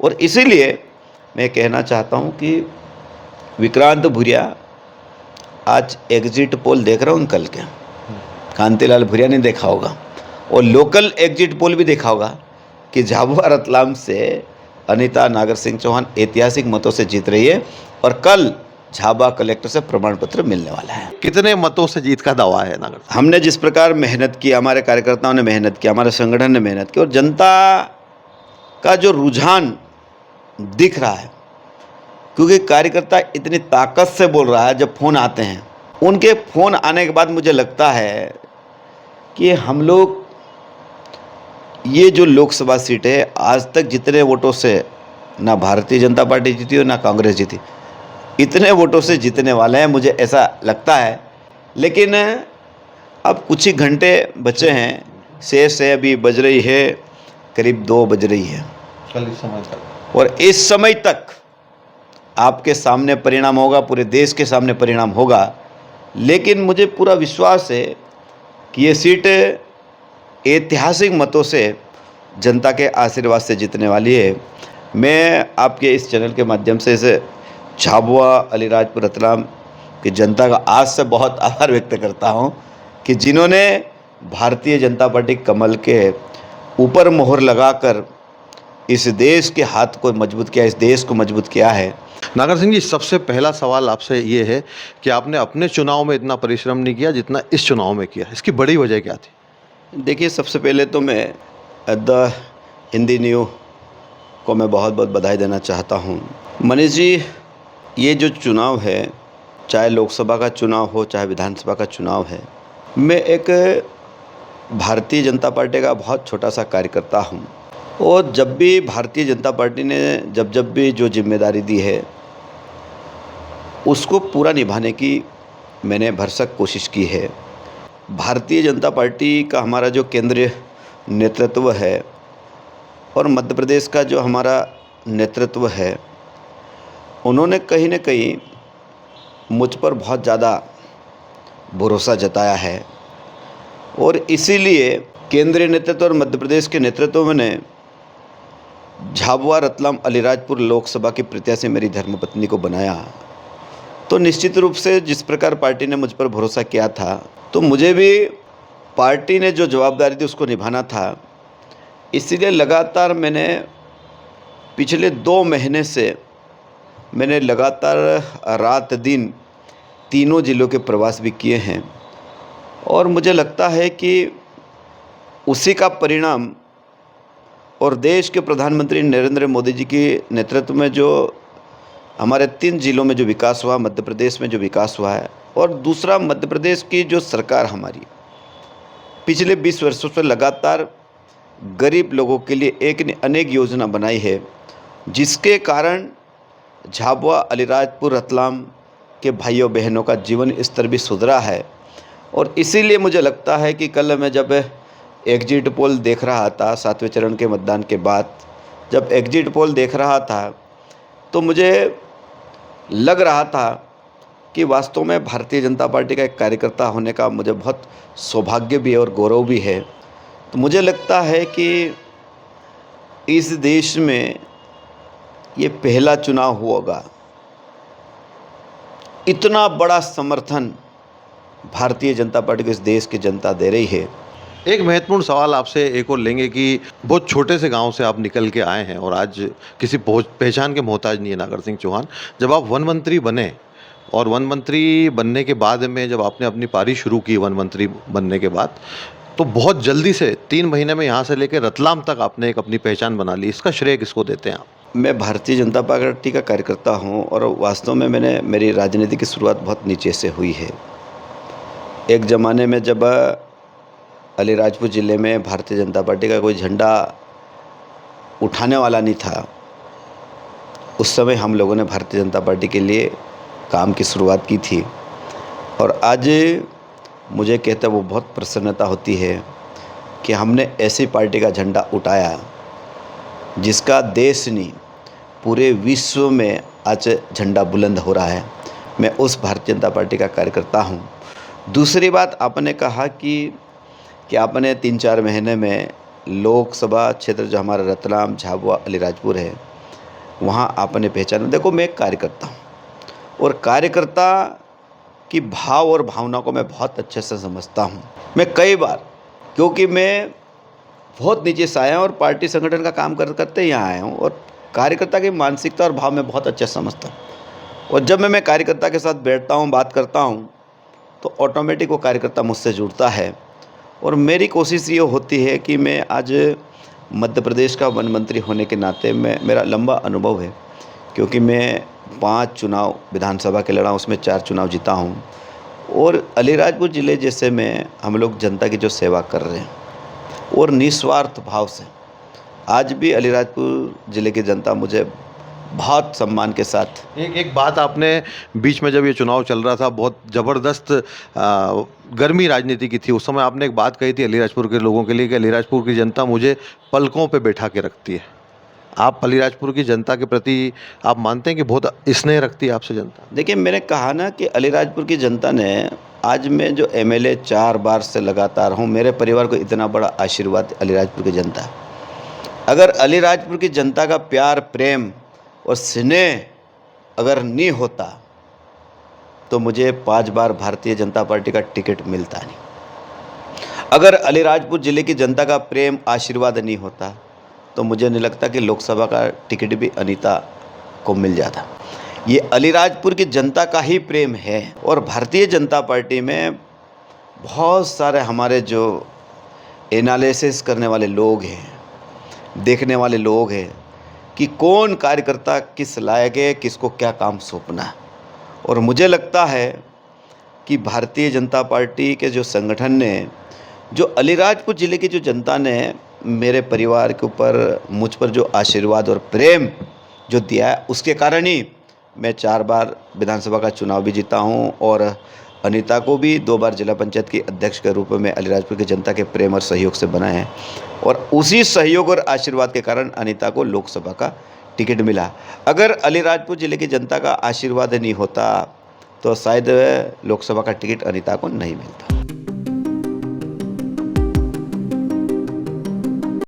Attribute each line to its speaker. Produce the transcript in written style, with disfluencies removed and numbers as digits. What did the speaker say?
Speaker 1: और इसीलिए मैं कहना चाहता हूँ कि विक्रांत भूरिया आज एग्जिट पोल देख रहा हूँ कल के, कांतिलाल भूरिया ने देखा होगा, और लोकल एग्जिट पोल भी देखा होगा कि झाबुआ रतलाम से अनीता नागर सिंह चौहान ऐतिहासिक मतों से जीत रही है और कल झाबुआ कलेक्टर से प्रमाण पत्र मिलने वाला है।
Speaker 2: कितने मतों से जीत का दावा है नागर साहब?
Speaker 1: हमने जिस प्रकार मेहनत की, हमारे कार्यकर्ताओं ने मेहनत की, हमारे संगठन ने मेहनत की, और जनता का जो रुझान दिख रहा है, क्योंकि कार्यकर्ता इतनी ताकत से बोल रहा है। जब फ़ोन आते हैं, उनके फ़ोन आने के बाद मुझे लगता है कि हम लोग ये जो लोकसभा सीट है, आज तक जितने वोटों से ना भारतीय जनता पार्टी जीती और ना कांग्रेस जीती, इतने वोटों से जीतने वाले हैं, मुझे ऐसा लगता है। लेकिन अब कुछ ही घंटे बचे हैं, शेष है अभी बज रही है करीब 2 बज रही है,
Speaker 2: कल इस समय तक,
Speaker 1: और इस समय तक आपके सामने परिणाम होगा, पूरे देश के सामने परिणाम होगा। लेकिन मुझे पूरा विश्वास है कि ये सीट ऐतिहासिक मतों से जनता के आशीर्वाद से जीतने वाली है। मैं आपके इस चैनल के माध्यम से इसे झाबुआ अलीराजपुर रतलाम की जनता का आज से बहुत आभार व्यक्त करता हूं कि जिन्होंने भारतीय जनता पार्टी कमल के ऊपर मोहर लगाकर इस देश के हाथ को मजबूत किया, इस देश को मजबूत किया है।
Speaker 2: नागर सिंह जी, सबसे पहला सवाल आपसे ये है कि आपने अपने चुनाव में इतना परिश्रम नहीं किया जितना इस चुनाव में किया, इसकी बड़ी वजह क्या थी?
Speaker 1: देखिए, सबसे पहले तो मैं द हिंदी न्यूज़ को मैं बहुत बहुत बधाई देना चाहता हूं। मनीष जी, ये जो चुनाव है, चाहे लोकसभा का चुनाव हो चाहे विधानसभा का चुनाव है, मैं एक भारतीय जनता पार्टी का बहुत छोटा सा कार्यकर्ता हूं, और जब भी भारतीय जनता पार्टी ने जब भी जो जिम्मेदारी दी है, उसको पूरा निभाने की मैंने भरसक कोशिश की है। भारतीय जनता पार्टी का हमारा जो केंद्रीय नेतृत्व है और मध्य प्रदेश का जो हमारा नेतृत्व है, उन्होंने कहीं न कहीं मुझ पर बहुत ज़्यादा भरोसा जताया है, और इसीलिए केंद्रीय नेतृत्व और मध्य प्रदेश के नेतृत्व ने झाबुआ रतलाम अलीराजपुर लोकसभा की प्रत्याशी मेरी धर्मपत्नी को बनाया। तो निश्चित रूप से जिस प्रकार पार्टी ने मुझ पर भरोसा किया था, तो मुझे भी पार्टी ने जो जवाबदारी दी उसको निभाना था। इसीलिए लगातार मैंने पिछले 2 महीने से मैंने लगातार रात दिन तीनों ज़िलों के प्रवास भी किए हैं, और मुझे लगता है कि उसी का परिणाम और देश के प्रधानमंत्री नरेंद्र मोदी जी के नेतृत्व में जो हमारे 3 ज़िलों में जो विकास हुआ, मध्य प्रदेश में जो विकास हुआ है, और दूसरा मध्य प्रदेश की जो सरकार हमारी पिछले 20 वर्षों से लगातार गरीब लोगों के लिए एक ने अनेक योजना बनाई है, जिसके कारण झाबुआ अलीराजपुर रतलाम के भाइयों बहनों का जीवन स्तर भी सुधरा है। और इसीलिए मुझे लगता है कि कल मैं जब एग्जिट पोल देख रहा था, 7वें चरण के मतदान के बाद जब एग्जिट पोल देख रहा था, तो मुझे लग रहा था कि वास्तव में भारतीय जनता पार्टी का एक कार्यकर्ता होने का मुझे बहुत सौभाग्य भी है और गौरव भी है। तो मुझे लगता है कि इस देश में ये पहला चुनाव होगा, इतना बड़ा समर्थन भारतीय जनता पार्टी को इस देश की जनता दे रही है।
Speaker 2: एक महत्वपूर्ण सवाल आपसे एक और लेंगे कि बहुत छोटे से गांव से आप निकल के आए हैं और आज किसी पहचान के मोहताज नहीं है नागर सिंह चौहान। जब आप वन मंत्री बने और वन मंत्री बनने के बाद में जब आपने अपनी पारी शुरू की वन मंत्री बनने के बाद, तो बहुत जल्दी से 3 महीने में यहाँ से लेकर रतलाम तक आपने एक अपनी पहचान बना ली। इसका श्रेय किसको देते हैं आप?
Speaker 1: मैं भारतीय जनता पार्टी का कार्यकर्ता हूं, और वास्तव में मेरी राजनीति की शुरुआत बहुत नीचे से हुई है। एक ज़माने में जब अलीराजपुर ज़िले में भारतीय जनता पार्टी का कोई झंडा उठाने वाला नहीं था, उस समय हम लोगों ने भारतीय जनता पार्टी के लिए काम की शुरुआत की थी। और आज मुझे कहते वो बहुत प्रसन्नता होती है कि हमने ऐसी पार्टी का झंडा उठाया जिसका देश नहीं पूरे विश्व में आज झंडा बुलंद हो रहा है। मैं उस भारतीय जनता पार्टी का कार्यकर्ता हूं। दूसरी बात, आपने कहा कि आपने 3-4 महीने में लोकसभा क्षेत्र जो हमारा रतलाम झाबुआ अलीराजपुर है, वहाँ आपने पहचाना। देखो, मैं एक कार्यकर्ता हूँ और कार्यकर्ता की भाव और भावना को मैं बहुत अच्छे से समझता हूँ। मैं कई बार, क्योंकि मैं बहुत नीचे से आया हूँ और पार्टी संगठन का काम करते यहाँ आया हूँ, और कार्यकर्ता की मानसिकता और भाव मैं बहुत अच्छे से समझता हूँ। और जब मैं कार्यकर्ता के साथ बैठता हूँ, बात करता हूँ, तो ऑटोमेटिक वो कार्यकर्ता मुझसे जुड़ता है। और मेरी कोशिश ये होती है कि मैं आज मध्य प्रदेश का वन मंत्री होने के नाते मेरा लंबा अनुभव है, क्योंकि मैं 5 चुनाव विधानसभा के लड़ा, उसमें 4 चुनाव जीता हूँ। और अलीराजपुर ज़िले जैसे में हम लोग जनता की जो सेवा कर रहे हैं और निस्वार्थ भाव से, आज भी अलीराजपुर ज़िले की जनता मुझे बहुत सम्मान के साथ।
Speaker 2: एक एक बात आपने बीच में जब ये चुनाव चल रहा था, बहुत ज़बरदस्त गर्मी राजनीति की थी, उस समय आपने एक बात कही थी अलीराजपुर के लोगों के लिए कि अलीराजपुर की जनता मुझे पलकों पे बैठा के रखती है। आप अलीराजपुर की जनता के प्रति आप मानते हैं कि बहुत स्नेह रखती है आपसे जनता?
Speaker 1: देखिए, मैंने कहा ना कि अलीराजपुर की जनता ने, आज मैं जो एमएलए 4 बार से लगातार हूँ, मेरे परिवार को इतना बड़ा आशीर्वाद अलीराजपुर की जनता। अगर अलीराजपुर की जनता का प्यार, प्रेम और स्नेह अगर नहीं होता तो मुझे 5 बार भारतीय जनता पार्टी का टिकट मिलता नहीं। अगर अलीराजपुर ज़िले की जनता का प्रेम, आशीर्वाद नहीं होता तो मुझे नहीं लगता कि लोकसभा का टिकट भी अनीता को मिल जाता। ये अलीराजपुर की जनता का ही प्रेम है। और भारतीय जनता पार्टी में बहुत सारे हमारे जो एनालिसिस करने वाले लोग हैं, देखने वाले लोग हैं कि कौन कार्यकर्ता किस लायक है, किसको क्या काम सौंपना है। और मुझे लगता है कि भारतीय जनता पार्टी के जो संगठन ने, जो अलीराजपुर ज़िले की जो जनता ने मेरे परिवार के ऊपर, मुझ पर जो आशीर्वाद और प्रेम जो दिया है, उसके कारण ही मैं 4 बार विधानसभा का चुनाव भी जीता हूँ और अनीता को भी 2 बार जिला पंचायत की अध्यक्ष के रूप में अलीराजपुर की जनता के प्रेम और सहयोग से बनाए हैं। और उसी सहयोग और आशीर्वाद के कारण अनीता को लोकसभा का टिकट मिला। अगर अलीराजपुर ज़िले की जनता का आशीर्वाद नहीं होता तो शायद लोकसभा का टिकट अनीता को नहीं मिलता।